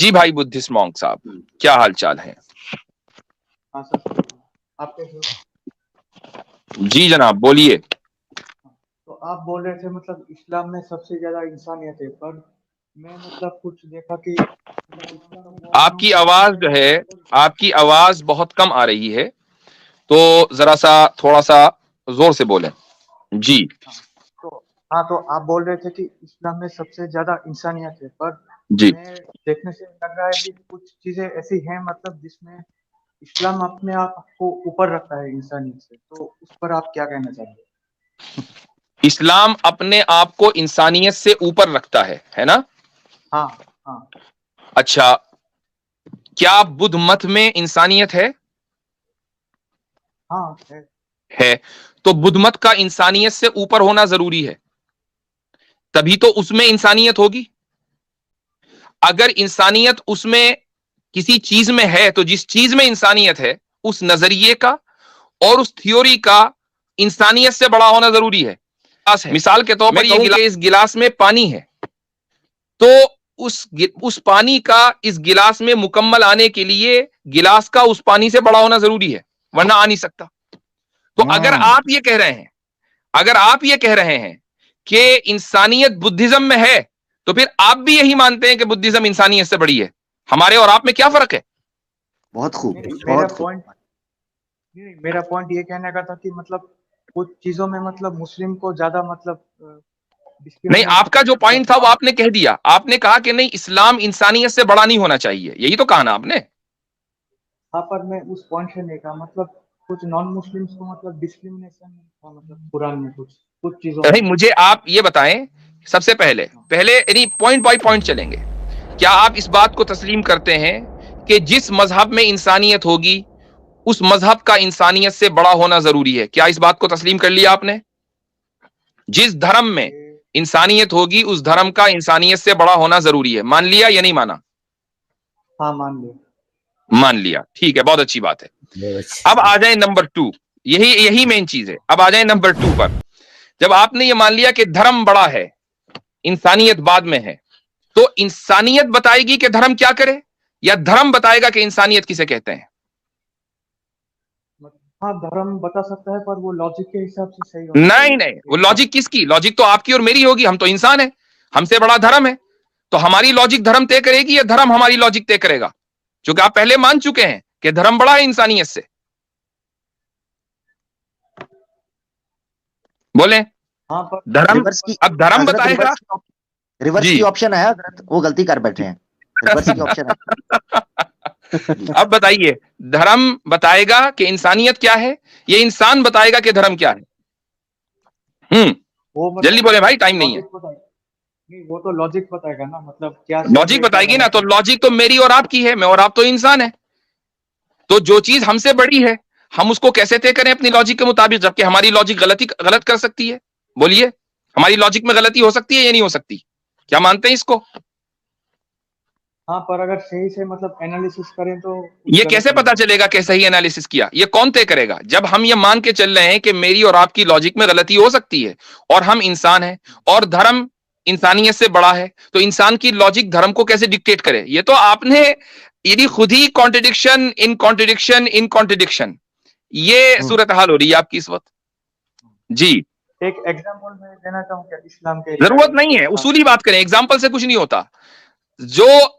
جی بھائی Buddhist monk صاحب، کیا حال چال ہے؟ ہاں سر، آپ کیسے ہو؟ جی جناب بولیے۔ تو آپ بول رہے تھے مطلب اسلام میں سب سے زیادہ انسانیت ہے، پر میں مطلب کچھ دیکھا کہ مطلب اسلام بہت آپ کی آواز جو ہے، آپ کی آواز بہت کم آ رہی ہے، تو ذرا سا تھوڑا سا زور سے بولیں۔ جی تو آپ بول رہے تھے کہ اسلام میں سب سے زیادہ انسانیت ہے، پر جی میں دیکھنے سے لگ رہا ہے کہ کچھ چیزیں ایسی ہیں مطلب جس میں اسلام اپنے آپ کو اوپر رکھتا ہے انسانیت سے، تو اس پر آپ کیا کہنا چاہیں گے؟ اسلام اپنے آپ کو انسانیت سے اوپر رکھتا ہے نا؟ ہاں ہاں اچھا، کیا بدھ مت میں انسانیت ہے؟ ہاں ہے تو بدھ مت کا انسانیت سے اوپر ہونا ضروری ہے، تبھی تو اس میں انسانیت ہوگی۔ اگر انسانیت اس میں کسی چیز میں ہے تو جس چیز میں انسانیت ہے اس نظریے کا اور اس تھیوری کا انسانیت سے بڑا ہونا ضروری ہے۔ مثال کے طور پر یہ اس گلاس میں پانی ہے، تو اس پانی کا اس گلاس میں مکمل آنے کے لیے گلاس کا اس پانی سے بڑا ہونا ضروری ہے، ورنہ آ نہیں سکتا۔ تو اگر آپ یہ کہہ رہے ہیں کہ انسانیت بدھزم میں ہے، تو پھر آپ بھی یہی مانتے ہیں کہ بدھزم انسانیت سے بڑی ہے۔ ہمارے اور آپ میں کیا فرق ہے؟ بہت خوب، میرا بہت خوب۔ میرا پوائنٹ یہ کہنے کا تھا کہ مطلب کچھ چیزوں میں مطلب مسلم کو زیادہ مطلب نہیں، آپ کا جو پوائنٹ تھا وہ آپ نے کہہ دیا، آپ نے کہا کہ نہیں اسلام انسانیت سے بڑا نہیں ہونا چاہیے، یہی تو کہا نا آپ نے۔ ہاں، پر میں اس پوائنٹ سے نہیں کہا، مطلب کچھ نان مسلمس کو مطلب ڈسکریمنیشن تھا مطلب قرآن میں کچھ چیزوں میں۔ مجھے آپ یہ بتائیں سب سے پہلے یعنی پوائنٹ بائی پوائنٹ چلیں گے، کیا آپ اس بات کو تسلیم کرتے ہیں کہ جس مذہب میں انسانیت ہوگی اس مذہب کا انسانیت سے بڑا ہونا ضروری ہے؟ کیا اس بات کو تسلیم کر لیا آپ نے؟ جس دھرم میں انسانیت ہوگی اس دھرم کا انسانیت سے بڑا ہونا ضروری ہے، مان لیا یا نہیں مانا؟ ہاں مان لیا۔ مان لیا، ٹھیک ہے، بہت اچھی بات ہے۔ اب آ جائیں نمبر 2، یہی مین چیز ہے۔ اب آ جائیں نمبر 2 پر۔ جب آپ نے یہ مان لیا کہ دھرم بڑا ہے انسانیت بعد میں ہے، تو انسانیت بتائے گی کہ دھرم کیا کرے، یا دھرم بتائے گا کہ انسانیت کسے کہتے ہیں؟ ہاں، دھرم بتا سکتا ہے، پر وہ لاجک کے حساب سے صحیح ہونا چاہیے۔ نہیں، وہ لاجک کس کی؟ لاجک تو آپ کی اور میری ہوگی، ہم تو انسان ہیں، ہم سے بڑا دھرم ہے، تو ہماری لاجک دھرم طے کرے گی یا دھرم ہماری لاجک طے کرے گا؟ چونکہ آپ پہلے مان چکے ہیں کہ دھرم بڑا ہے انسانیت سے۔ بولیں ہاں پر دھرم، ریورس کی اب دھرم حضرت بتائے گا۔ ریورس جی کی آپشن ہے حضرت، وہ غلطی کر بیٹھے ہیں، ریورس کی آپشن ہے۔ اب بتائیے، دھرم بتائے گا کہ انسانیت کیا ہے، یہ انسان بتائے گا کہ دھرم کیا ہے؟ وہ جلدی بولے بھائی، ٹائم نہیں ہے۔ نہیں، وہ تو لاجک بتائے گا نا، مطلب کیا لاجک بتائے گی نا، تو لاجک تو میری اور آپ کی ہے، میں اور آپ تو انسان ہے، تو جو چیز ہم سے بڑی ہے ہم اس کو کیسے طے کریں اپنی لاجک کے مطابق، جبکہ ہماری لاجک غلط کر سکتی ہے؟ بولیے، ہماری لاجک میں غلطی ہو سکتی ہے یا نہیں ہو سکتی؟ کیا مانتے ہیں اس کو؟ ہاں، پر اگر صحیح سے مطلب انالیسس کریں تو یہ کیسے پتا چلے گا کہ صحیح انالیسس کیا؟ یہ کون طے کرے گا؟ جب ہم یہ مان کے چل رہے ہیں کہ میری اور آپ کی لاجک میں غلطی ہو سکتی ہے اور ہم انسان ہیں اور دھرم انسانیت سے بڑا ہے، تو انسان کی لاجک دھرم کو کیسے ڈکٹیٹ کرے؟ یہ تو آپ نے یعنی خود ہی کانٹرڈکشن ان کانٹرڈکشن ان کانٹرڈکشن، یہ صورتحال ہو رہی ہے آپ کی اس وقت۔ جی، ایک ایگزامپل میں دینا چاہوں کہ اسلام کے ضرورت نہیں ہے، اصولی بات کریں، ایگزامپل سے کچھ نہیں ہوتا۔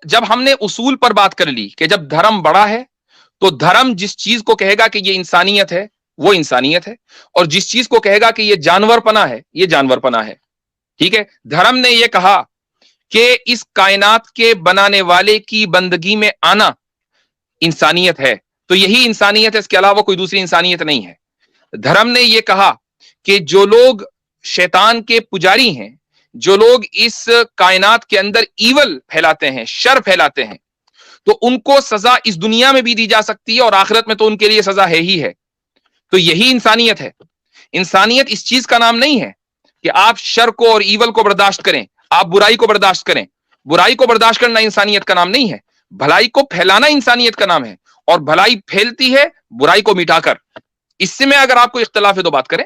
جب ہم نے اصول پر بات کر لی کہ جب دھرم بڑا ہے تو دھرم جس چیز کو کہے گا کہ یہ انسانیت ہے وہ انسانیت ہے، اور جس چیز کو کہے گا کہ یہ جانور پنا ہے یہ جانور پنا ہے، ٹھیک ہے؟ دھرم نے یہ کہا کہ اس کائنات کے بنانے والے کی بندگی میں آنا انسانیت ہے، تو یہی انسانیت ہے، اس کے علاوہ کوئی دوسری انسانیت نہیں ہے۔ دھرم نے یہ کہا کہ جو لوگ شیطان کے پجاری ہیں، جو لوگ اس کائنات کے اندر ایول پھیلاتے ہیں، شر پھیلاتے ہیں، تو ان کو سزا اس دنیا میں بھی دی جا سکتی ہے اور آخرت میں تو ان کے لیے سزا ہے ہی ہے۔ تو یہی انسانیت ہے۔ انسانیت اس چیز کا نام نہیں ہے کہ آپ شر کو اور ایول کو برداشت کریں، آپ برائی کو برداشت کریں۔ برائی کو برداشت کرنا انسانیت کا نام نہیں ہے، بھلائی کو پھیلانا انسانیت کا نام ہے، اور بھلائی پھیلتی ہے برائی کو مٹا کر۔ اس سے میں اگر آپ کو اختلاف ہے تو بات کریں۔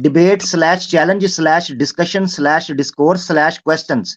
debate/challenge/discussion/discourse/questions